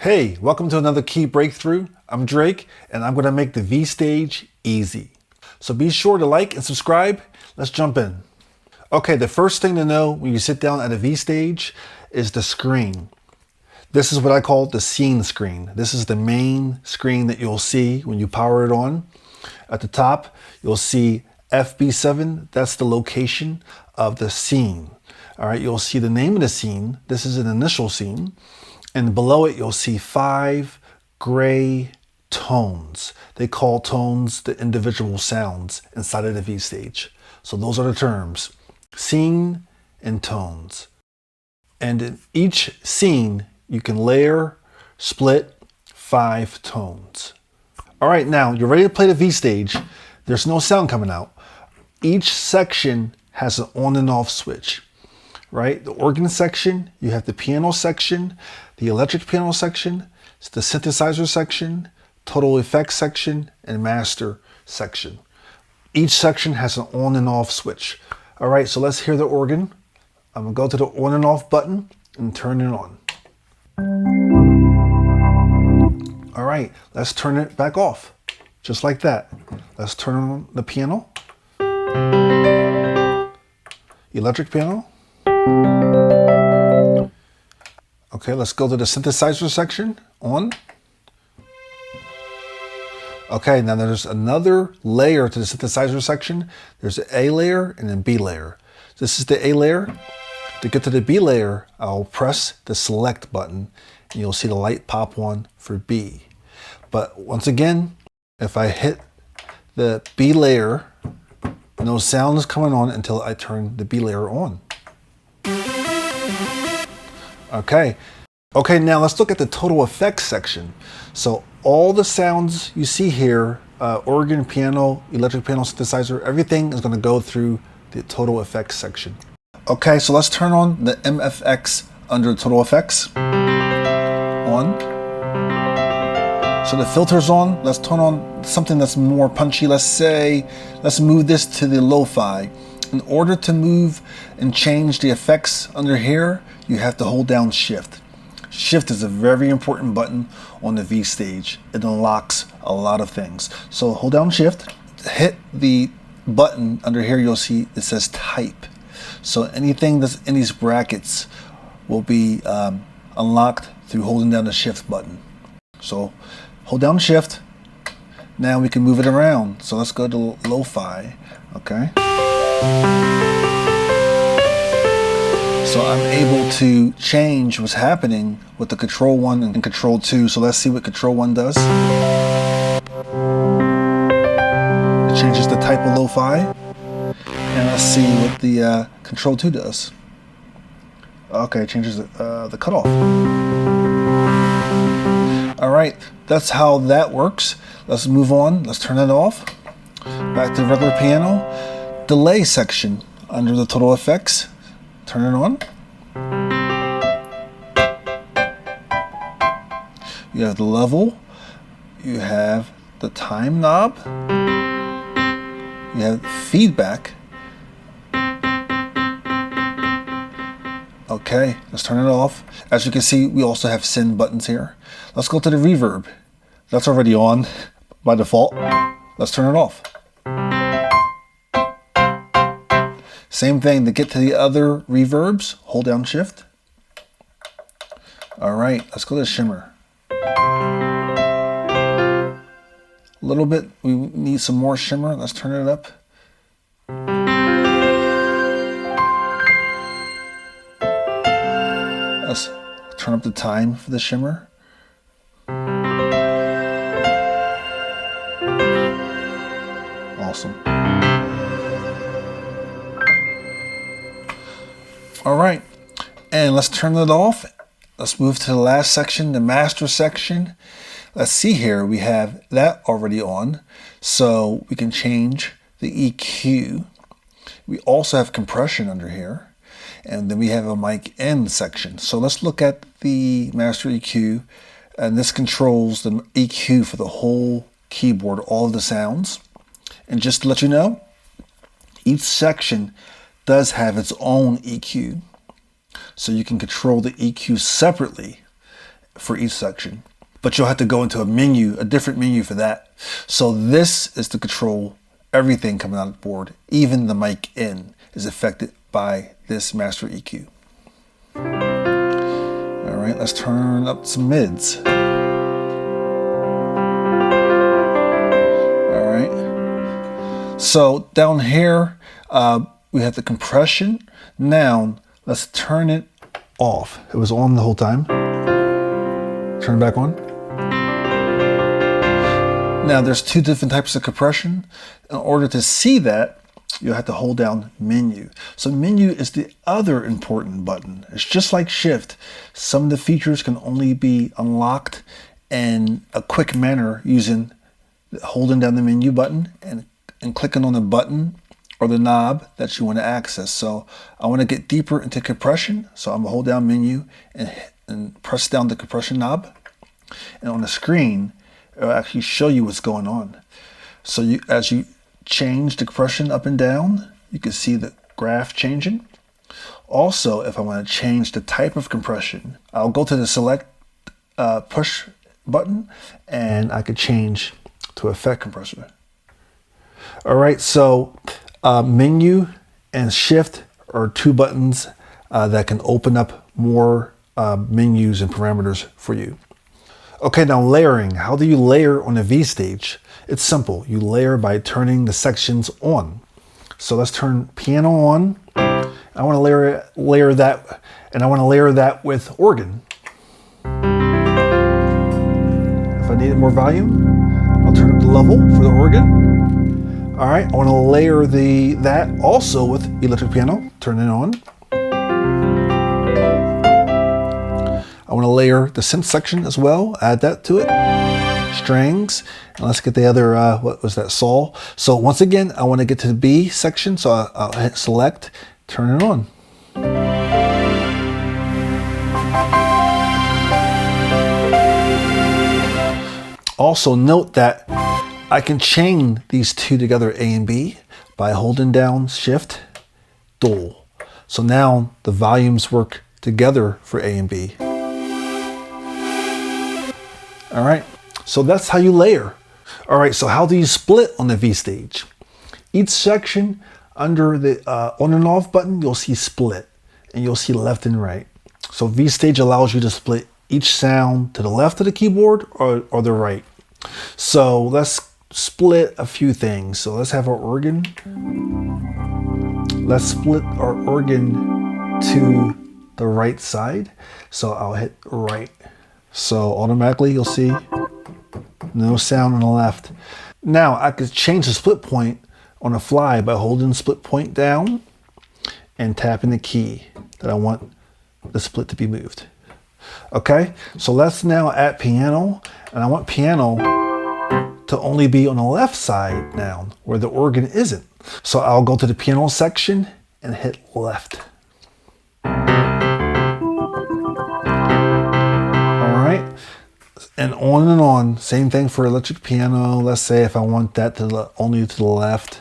Hey, welcome to another key breakthrough. I'm Drake, and I'm going to make the V Stage easy. So be sure to like and subscribe. Let's jump in. Okay, the first thing to know when you sit down at a V Stage is the screen. This is what I call the scene screen. This is the main screen that you'll see when you power it on. At the top, you'll see FB7. That's the location of the scene. All right, you'll see the name of the scene. This is an initial scene. And below it, you'll see 5 gray tones. They call tones the individual sounds inside of the V Stage. So those are the terms, scene and tones. And in each scene, you can layer, split 5 tones. All right, now you're ready to play the V Stage. There's no sound coming out. Each section has an on and off switch. Right? The organ section, you have the piano section, the electric piano section, the synthesizer section, total effects section, and master section. Each section has an on and off switch. All right, so let's hear the organ. I'm gonna go to the on and off button and turn it on. All right, let's turn it back off, just like that. Let's turn on the piano, electric piano. Okay, let's go to the synthesizer section, on. Okay, now there's another layer to the synthesizer section. There's an A layer and a B layer. This is the A layer. To get to the B layer, I'll press the select button and you'll see the light pop on for B. But once again, if I hit the B layer, no sound is coming on until I turn the B layer on. Okay, now let's look at the total effects section. So all the sounds you see here, organ, piano, electric piano, synthesizer, everything is going to go through the total effects section. Okay, so let's turn on the MFX under total effects. On. So the filter's on. Let's turn on something that's more punchy. Let's move this to the lo-fi. In order to move and change the effects under here, you have to hold down Shift. Shift is a very important button on the V Stage. It unlocks a lot of things. So hold down Shift, hit the button under here, you'll see it says Type. So anything that's in these brackets will be unlocked through holding down the Shift button. So hold down Shift. Now we can move it around. So let's go to Lo-Fi, okay? So I'm able to change what's happening with the Control 1 and Control 2. So let's see what Control 1 does. It changes the type of lo-fi. And let's see what the Control 2 does. Okay, it changes the cutoff. All right, that's how that works. Let's move on. Let's turn it off. Back to the regular piano. Delay section under the total effects. Turn it on. You have the level. You have the time knob. You have feedback. Okay, let's turn it off. As you can see, we also have send buttons here. Let's go to the reverb. That's already on by default. Let's turn it off. Same thing, to get to the other reverbs, hold down Shift. All right, let's go to shimmer. A little bit, we need some more shimmer. Let's turn it up. Let's turn up the time for the shimmer. Awesome. All right, and let's turn it off. Let's move to the last section, the master section. Let's see here, we have that already on, so we can change the EQ. We also have compression under here, and then we have a mic end section. So let's look at the master EQ, and this controls the EQ for the whole keyboard, all of the sounds. And just to let you know, each section does have its own EQ. So you can control the EQ separately for each section. But you'll have to go into a menu, a different menu for that. So this is to control everything coming out of the board. Even the mic in is affected by this master EQ. All right, let's turn up some mids. All right. So down here, we have the compression. Now let's turn it off. It was on the whole time. Turn it back on. Now there's two different types of compression. In order to see that, you'll have to hold down menu. So menu is the other important button. It's just like shift. Some of the features can only be unlocked in a quick manner using holding down the menu button and clicking on the button or the knob that you want to access. So I want to get deeper into compression. So I'm gonna hold down menu and press down the compression knob. And on the screen, it'll actually show you what's going on. So as you change the compression up and down, you can see the graph changing. Also, if I want to change the type of compression, I'll go to the select push button and I could change to effect compressor. All right, so menu and shift are two buttons that can open up more menus and parameters for you. Okay, now layering. How do you layer on a V stage? It's simple. You layer by turning the sections on. So let's turn piano on. I want to layer that, and I want to layer that with organ. If I needed more volume, I'll turn up the level for the organ. All right, I want to layer that also with electric piano. Turn it on. I want to layer the synth section as well, add that to it. Strings, and let's get the other, what was that, saw. So once again, I want to get to the B section, so I'll hit select, turn it on. Also note that I can chain these two together, A and B, by holding down shift, dual. So now the volumes work together for A and B. All right, so that's how you layer. All right, so how do you split on the V stage? Each section under the on and off button, you'll see split, and you'll see left and right. So V stage allows you to split each sound to the left of the keyboard or the right. So let's split a few things. So let's have our organ. Let's split our organ to the right side. So I'll hit right. So automatically you'll see no sound on the left. Now I could change the split point on the fly by holding the split point down and tapping the key that I want the split to be moved. Okay, so let's now add piano, and I want piano to only be on the left side now where the organ isn't. So I'll go to the piano section and hit left. And on, same thing for electric piano. Let's say if I want that only to the left,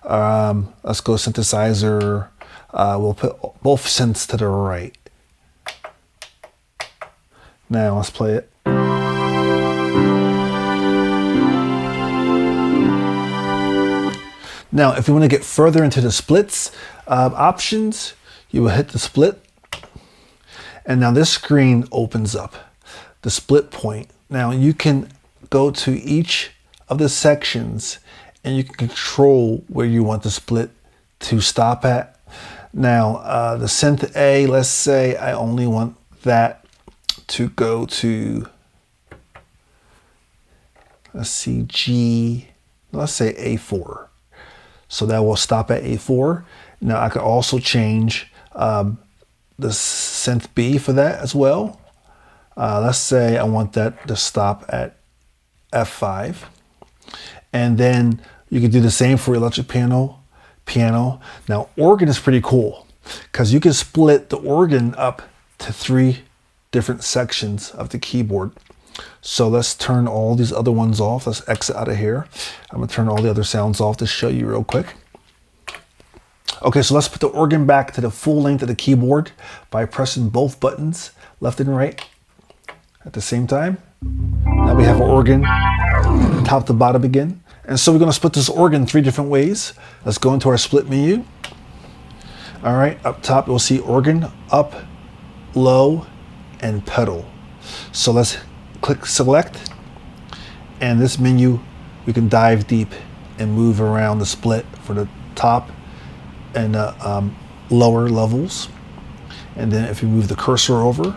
let's go synthesizer. We'll put both synths to the right. Now let's play it. Now, if you want to get further into the splits options, you will hit the split. And now this screen opens up. The split point. Now you can go to each of the sections and you can control where you want the split to stop at. Now the synth A, let's say I only want that to go to, let's see, G, let's say A4. So that will stop at A4. Now I could also change the synth B for that as well. Let's say I want that to stop at F5. And then you can do the same for electric piano. Now organ is pretty cool because you can split the organ up to 3 different sections of the keyboard. So let's turn all these other ones off. Let's exit out of here. I'm gonna turn all the other sounds off to show you real quick. Okay, so let's put the organ back to the full length of the keyboard by pressing both buttons, left and right. at the same time. Now we have an organ top to bottom again. And so we're going to split this organ 3 different ways. Let's go into our split menu. All right, up top you'll see organ, up, low, and pedal. So let's click select, and this menu we can dive deep and move around the split for the top and lower levels. And then if we move the cursor over,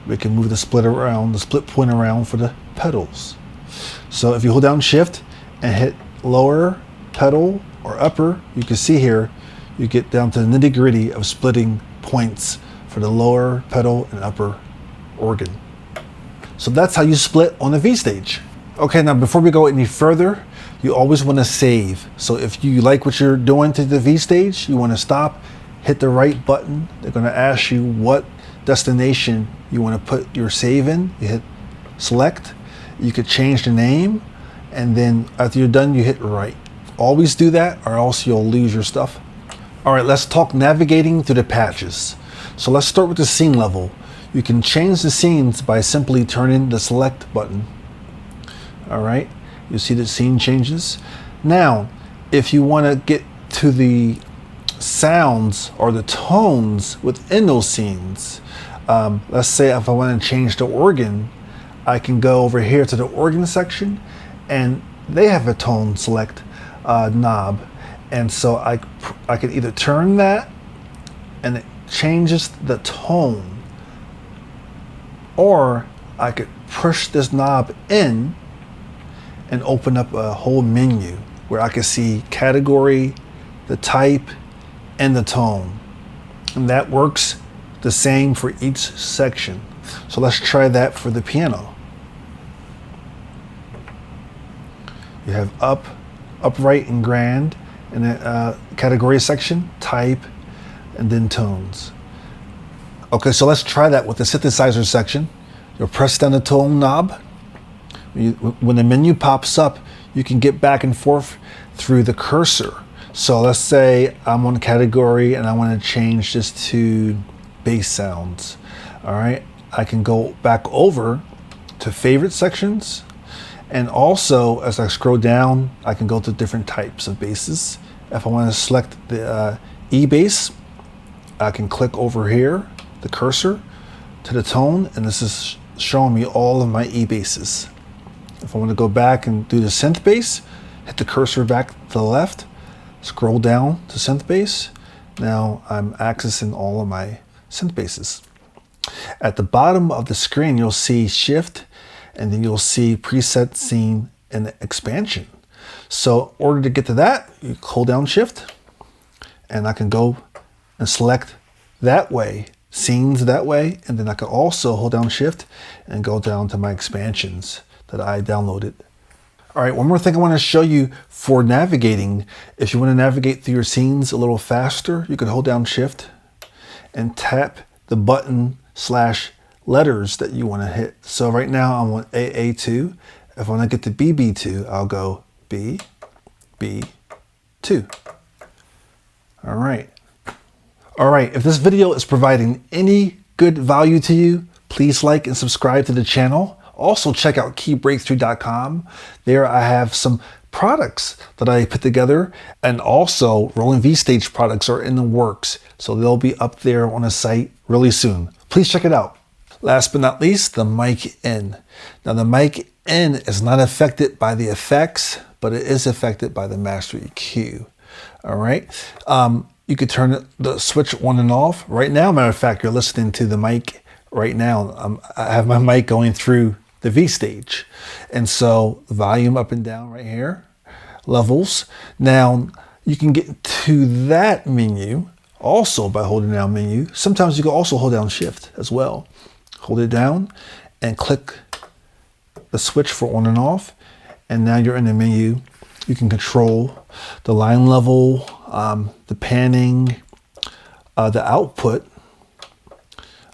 we can move the split around, the split point around for the pedals. So if you hold down shift and hit lower pedal or upper, you can see here you get down to the nitty-gritty of splitting points for the lower pedal and upper organ. So that's how you split on the V Stage. Okay, now before we go any further, you always want to save. So if you like what you're doing to the V Stage, you want to stop, hit the right button. They're going to ask you what destination you want to put your save in. You hit select. You could change the name, and then after you're done, you hit right. Always do that, or else you'll lose your stuff. All right, let's talk navigating through the patches. So let's start with the scene level. You can change the scenes by simply turning the select button. All right, you see the scene changes. Now, if you want to get to the sounds or the tones within those scenes, let's say if I want to change the organ, I can go over here to the organ section, and they have a tone select knob. And so I could either turn that and it changes the tone, or I could push this knob in and open up a whole menu where I can see category, the type, and the tone. And that works the same for each section. So let's try that for the piano. You have up, upright, and grand. In the category section, type, and then tones. Okay, so let's try that with the synthesizer section. You'll press down the tone knob. When the menu pops up, you can get back and forth through the cursor. So let's say I'm on category and I want to change this to bass sounds. All right, I can go back over to favorite sections. And also, as I scroll down, I can go to different types of basses. If I want to select the E bass, I can click over here, the cursor, to the tone, and this is showing me all of my E basses. If I want to go back and do the synth bass, hit the cursor back to the left, scroll down to synth bass. Now I'm accessing all of my synth basses. At the bottom of the screen, you'll see shift, and then you'll see preset, scene, and expansion. So in order to get to that, you hold down shift, and I can go and select that way, scenes that way, and then I can also hold down shift and go down to my expansions that I downloaded. All right, one more thing I want to show you for navigating. If you want to navigate through your scenes a little faster, you can hold down shift and tap the button / letters that you want to hit. So right now I'm on AA2. If I want to get to BB2, I'll go B, B2. All right. All right, if this video is providing any good value to you, please like and subscribe to the channel. Also check out keybreakthrough.com. There I have some products that I put together, and also Roland V Stage products are in the works. So they'll be up there on the site really soon. Please check it out. Last but not least, the mic in. Now the mic in is not affected by the effects, but it is affected by the master EQ. All right. You could turn the switch on and off. Right now, matter of fact, you're listening to the mic right now. I have my mic going through the V Stage. And so the volume up and down right here, levels. Now you can get to that menu also by holding down menu. Sometimes you can also hold down shift as well. Hold it down and click the switch for on and off. And now you're in the menu. You can control the line level, the panning, the output.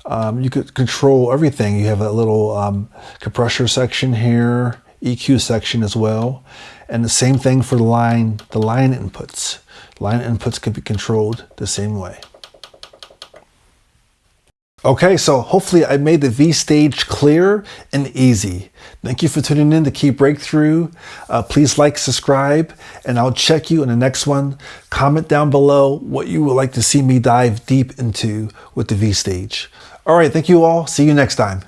You could control everything. You have a little compressor section here, EQ section as well. And the same thing for the line inputs. Line inputs can be controlled the same way. Okay, so hopefully I made the V stage clear and easy. Thank you for tuning in to Key Breakthrough. Please like, subscribe, and I'll check you in the next one. Comment down below what you would like to see me dive deep into with the V stage. All right, thank you all. See you next time.